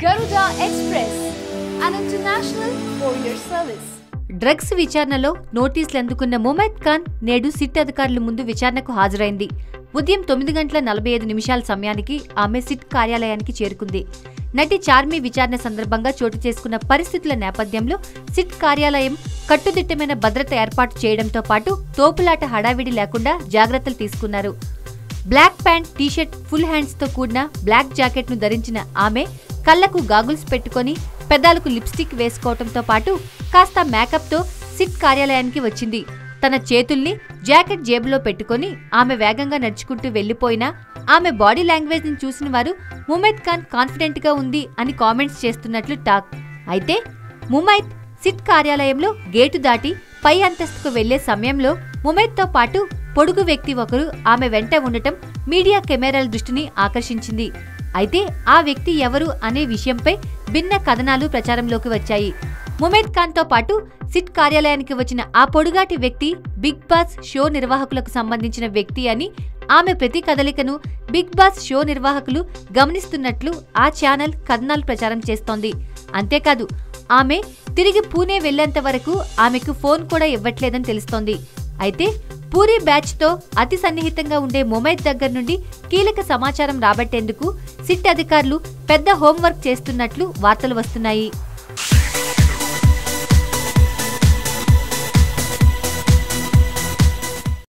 Garuda Express, an international courier service. Drugs విచారణలో నోటీసులు అందుకున్న ముమైత్ ఖాన్ నేడు సిట్ అధికారుల ముందు విచారణకు హాజరైంది. ఉదయం 9:45 సమయానికి ఆమె సిట్ కార్యాలయానికి చేరుకుంది. నటి చార్మి విచారణ సందర్భంగా చోటు చేసుకున్న పరిస్థితుల నేపథ్యంలో సిట్ కార్యాలయం కట్టుదిట్టమైన భద్రత ఏర్పాటు చేయడంతో పాటు తోపులాట హడావిడి లేకుండా జాగ్రత్తలు తీసుకున్నారు. Black pant, T shirt, full hands తో కూడిన బ్లాక్ జాకెట్ ను ధరించిన ఆమె కళ్లకు గాగుల్స్ పెట్టుకుని పెదాలకు లిప్స్టిక్ వేసుకోవడంతో పాటు కాస్త మేకప్ తో సిట్ కార్యాలయానికి వచ్చింది. తన చేతుల్ని జాకెట్ జేబులో పెట్టుకుని ఆమె వేగంగా నడుచుకుంటూ వెళ్లిపోయినా ఆమె బాడీ లాంగ్వేజ్ ని చూసిన వారు ముమైత్ ఖాన్ కాన్ఫిడెంట్ గా ఉంది అని కామెంట్స్ చేస్తున్నట్లు టాక్. అయితే ముమైత్ సిట్ కార్యాలయంలో గేటు దాటి పై అంతస్తుకు వెళ్లే సమయంలో ముమైత్ తో పాటు పొడుగు వ్యక్తి ఒకరు ఆమె వెంట ఉండటం మీడియా కెమెరాల దృష్టిని ఆకర్షించింది. అయితే ఆ వ్యక్తి ఎవరు అనే విషయంపై భిన్న కథనాలు ప్రచారంలోకి వచ్చాయి. ముమైత్ ఖాన్ తో పాటు సిట్ కార్యాలయానికి వచ్చిన ఆ పొడుగాటి వ్యక్తి బిగ్ బాస్ షో నిర్వాహకులకు సంబంధించిన వ్యక్తి అని, ఆమె ప్రతి కదలికను బిగ్ బాస్ షో నిర్వాహకులు గమనిస్తున్నట్లు ఆ ఛానల్ కథనాలు ప్రచారం చేస్తోంది. అంతేకాదు ఆమె తిరిగి పూణే వెళ్లేంత వరకు ఆమెకు ఫోన్ కూడా ఇవ్వట్లేదని తెలుస్తోంది. అయితే పూరి బ్యాచ్ తో అతి సన్నిహితంగా ఉండే ముమైత్ దగ్గర నుండి కీలక సమాచారం రాబట్టేందుకు సిట్ అధికారులు పెద్ద హోంవర్క్ చేస్తున్నట్లు వార్తలు వస్తున్నాయి.